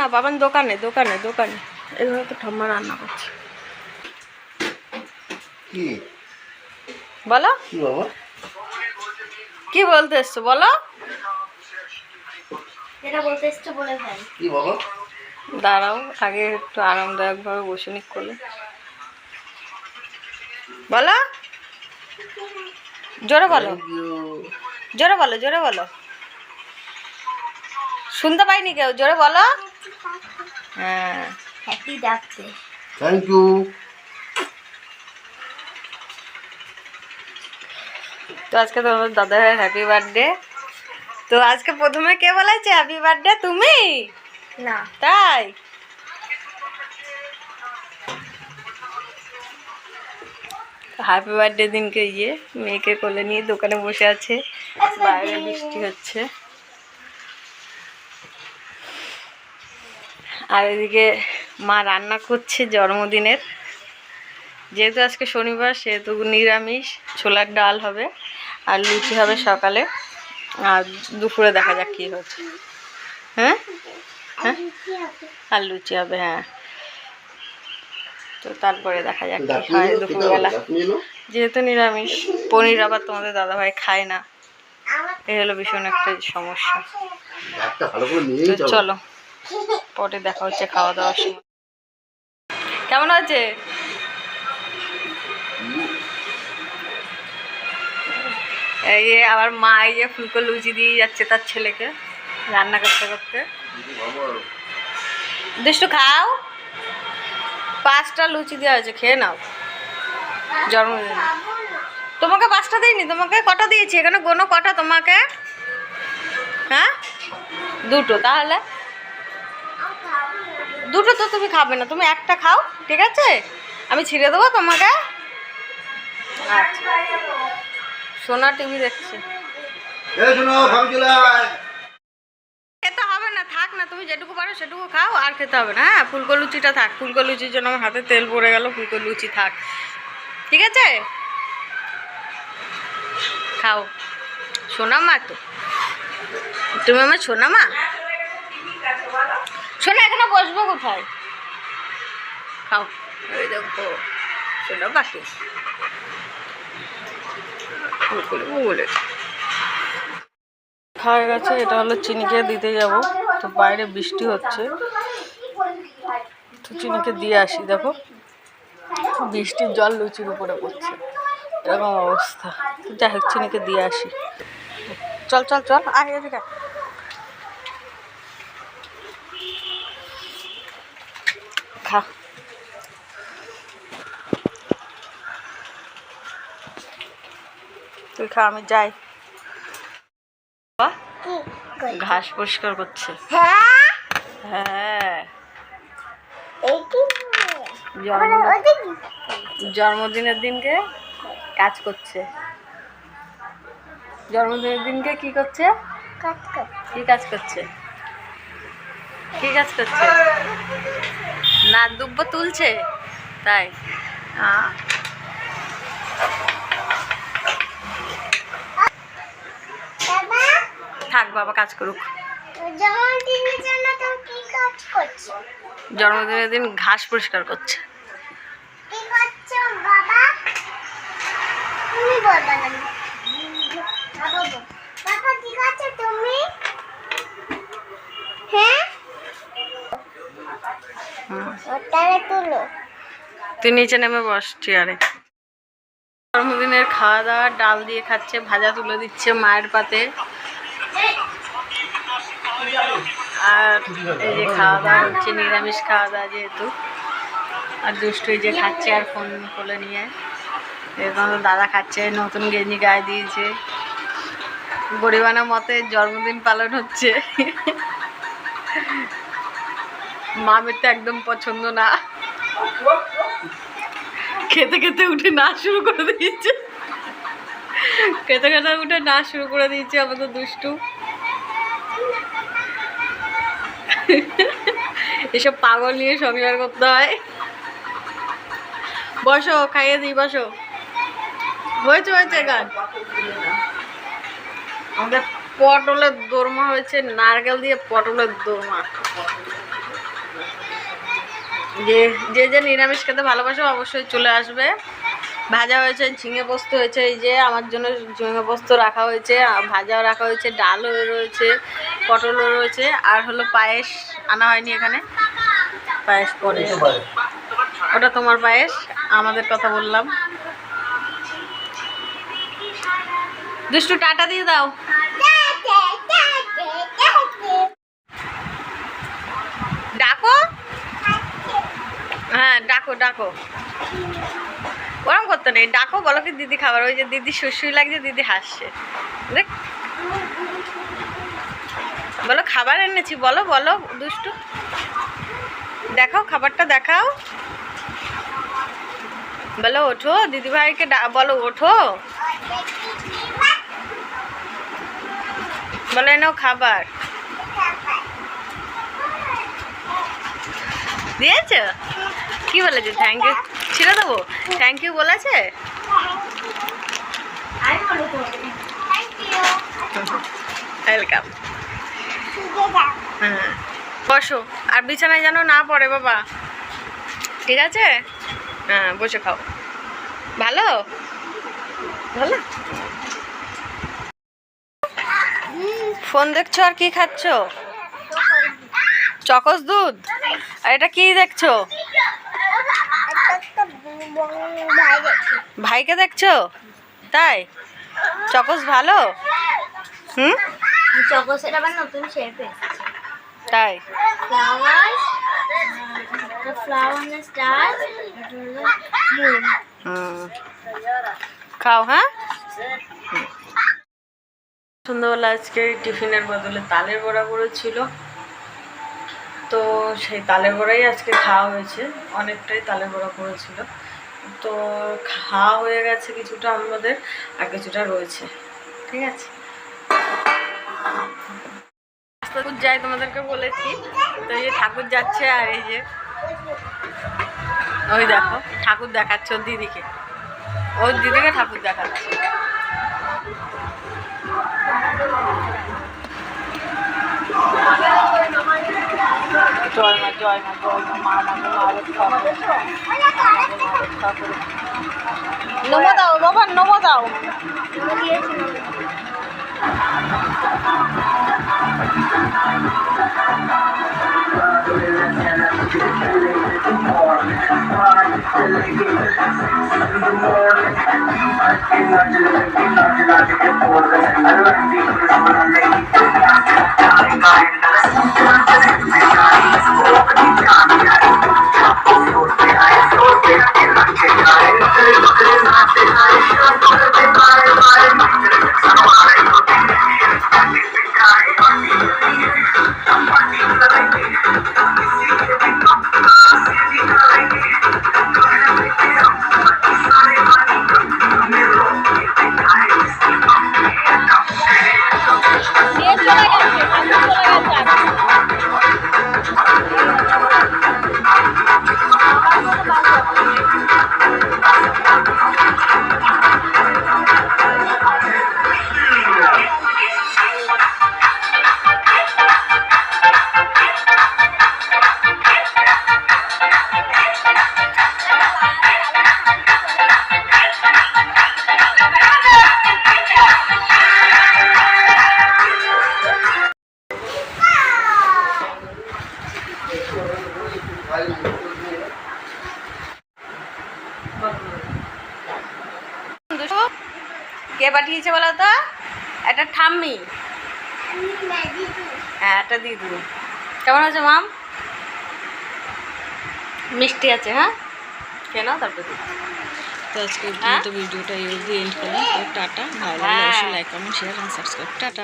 না বাবান, দোকানে দোকানে দোকানে। এভাবে তো ঠাম্মা রান্না করছে। কি বলো, কি বাবা, কি বলতে এসছো বলো। যেটা বলতে এসছো বলে ভাই। কি বাবা? দাঁড়াও, আগে একটু আরামদায়কভাবে বসে নিক করলে। বলো, জোরে বলো, জোরে বলো, জোরে বলো, শুনতে পাইনি কেউ, জোরে বলো। হ্যাঁ, হ্যাপি ডাকতে। Thank you. তো আজকে তোমার দাদা ভাইয়ের হ্যাপি বার্থডে। তো আজকে প্রথমে কে বলেছে হ্যাপি বার্থডে? তুমি না, তাই? হ্যাপি বার্থডে দিনকে মেয়েকে কোলে নিয়ে দোকানে বসে আছে, বাইরে বৃষ্টি হচ্ছে। আর এদিকে মা রান্না করছে জন্মদিনের। যেহেতু আজকে শনিবার সেহেতু নিরামিষ, ছোলার ডাল হবে আর লুচি হবে সকালে, আর দুপুরে দেখা যাক কী হচ্ছে। হ্যাঁ হ্যাঁ, আর লুচি হবে, হ্যাঁ। তো তারপরে দেখা যাক কী হয় দুপুরবেলা। যেহেতু নিরামিষ, পনির আবার তোমাদের দাদাভাই খায় না, এই হলো ভীষণ একটা সমস্যা। তো চলো পরে দেখা হচ্ছে খাওয়া দাওয়ার সময়। কেমন আছে? এই যে আবার মা এই যে ফুলকো লুচি দিয়ে যাচ্ছে তার ছেলেকে রান্না করতে করতে। দুষ্টু খাও, 5টা লুচি দেওয়া হয়েছে, খেয়ে নাও। জন্মদিন তোমাকে 5টা দিইনি, তোমাকে কটা দিয়েছি? এখানে কোনো কটা তোমাকে? হ্যাঁ, 2টো। তাহলে 2টো তো তুমি খাবে না, তুমি একটা খাও, ঠিক আছে? আমি ছিঁড়ে দেবো তোমাকে। আচ্ছা, সোনা টিভি দেখছে। খেতে হবে না, থাক না, তুমি যেটুকু পারো সেটুকু খাও, আর খেতে হবে না। হ্যাঁ, ফুলকো লুচিটা থাক। ফুলকো লুচির জন্য আমার হাতে তেল পড়ে গেল, ফুলকো লুচি থাক, ঠিক আছে? খাও, সোনা মা তো তুমি, আমার সোনা মা। শোনা, এখানে বসবো কোথায়? খাও, ওই দেখো সোনা পাখি বলে খাওয়া গেছে। এটা হলো চিনিকে দিতে যাব, তো বাইরে বৃষ্টি হচ্ছে, তো চিনিকে দিয়ে আসি। দেখো বৃষ্টির জল লুচির উপরে পড়ছে, এরকম অবস্থা। যাই হোক, চিনিকে দিয়ে আসি। চল চল চল, আয় এদিকে। খা, তুই খা, আমি যাই। ঘাস পরিষ্কার করছে। হ্যাঁ, জন্মদিনের দিনকে কাজ করছে। জন্মদিনের দিনকে কি করছে? কি কাজ করছে? কি কাজ করছে? না, দুব্ব তুলছে, তাই? থাক, বাবা কাজ করুক। জন্মদিনের দিন ঘাস পরিষ্কার করছে। তুই নিচে নেমে বস চেয়ারে। জন্মদিনের খাওয়া দাওয়া ডাল দিয়ে খাচ্ছে, ভাজা তুলে দিচ্ছে মায়ের পাতে। আর এই যে খাওয়া দাওয়া হচ্ছে, নিরামিষ খাওয়া দাওয়া যেহেতু। আর দুষ্টু এই যে খাচ্ছে আর ফোন কোলে নিয়ে। এরকম দাদা খাচ্ছে, নতুন গেঞ্জি গায়ে দিয়েছে। গরিবানা মতে জন্মদিন পালন হচ্ছে। মামের তো একদম পছন্দ না, খেতে খেতে উঠে নাচ শুরু করে দিয়েছে। খেতে খেতে উঠে নাচ শুরু করে দিয়েছে আমাদের দুষ্টু। এসব পাগল নিয়ে সংসার করতে হয়। বসো, খাইয়ে দিই, বসো। হয়েছে হয়েছে গান আমাদের। পটলের দোরমা হয়েছে, নারকেল দিয়ে পটলের দোরমা। যে যে যে নিরামিষ খেতে ভালোবাসে অবশ্যই চলে আসবে। ভাজা হয়েছে, ঝিঙে পোস্ত হয়েছে, এই যে আমার জন্য ঝিঙে পোস্ত রাখা হয়েছে, ভাজাও রাখা হয়েছে, ডালও রয়েছে, পটলও রয়েছে, আর হলো পায়েস আনা হয়নি এখানে, পায়েস পরে। ওটা তোমার পায়েস, আমাদের কথা বললাম। দুষ্টু টাটা দিয়ে দাও। ডাকো, হ্যাঁ ডাকো ডাকো, ওরম করতে নেই, ডাকো, বলো কি দিদি খাবার। ওই যে দিদি সুসুই লাগছে, দিদি হাসছে দেখ, বলো খাবার এনেছি, বলো বলো দুষ্টু, দেখাও খাবারটা দেখাও, বলো ওঠো, দিদি ভাইকে বলো ওঠো, বলো এনেও খাবার দিয়েছ। কি বলেছে? থ্যাংক ইউ ছিঁড়ে দেবো, থ্যাংক ইউ বলেছে। ওয়েলকাম। হ্যাঁ বসো, আর বিছানায় যেন না পড়ে বাবা, ঠিক আছে? হ্যাঁ বসে খাও। ভালো ভালো। ফোন দেখছো আর কি খাচ্ছ? চকস দুধ। আর এটা কি দেখছো? ভাইকে দেখছো? তাই? চকস ভালো? হুম, চকোসের আবার নতুন শেপ এসেছে। তাই? Flower star moon. খাও। হ্যাঁ সন্ধ্যাবেলা আজকে টিফিনের বদলে তালের বড়া করেছিল, তো সেই তালের বড়াই আজকে খাওয়া হয়েছে। অনেকটাই তালের বড়া করেছিল, তো খাওয়া হয়ে গেছে কিছুটা আমাদের, আর কিছুটা রয়েছে। ঠিক আছে, ঠাকুর যাই তোমাদেরকে বলেছি, তো এই যে ঠাকুর যাচ্ছে, আর এই যে ওই দেখো ঠাকুর দেখাচ্ছে ওর দিদিকে, ঠাকুর দেখাচ্ছে। জয় মা জয় মা জয় মা, মা আমাকে মা রক্ষা করো, নমো দাও বাবা, নমো দাও। কে পাঠিয়েছে বলো তো? একটা ঠাম্মি, হ্যাঁ একটা দিদি। কেমন আছে মাম? মিষ্টি আছে। হ্যাঁ কেন তারপরে তো আজকে ভিডিওটা এই অবধি এন্ড করলাম। টাটা, ভালো লাগলে অবশ্যই like comment share and subscribe. Tata.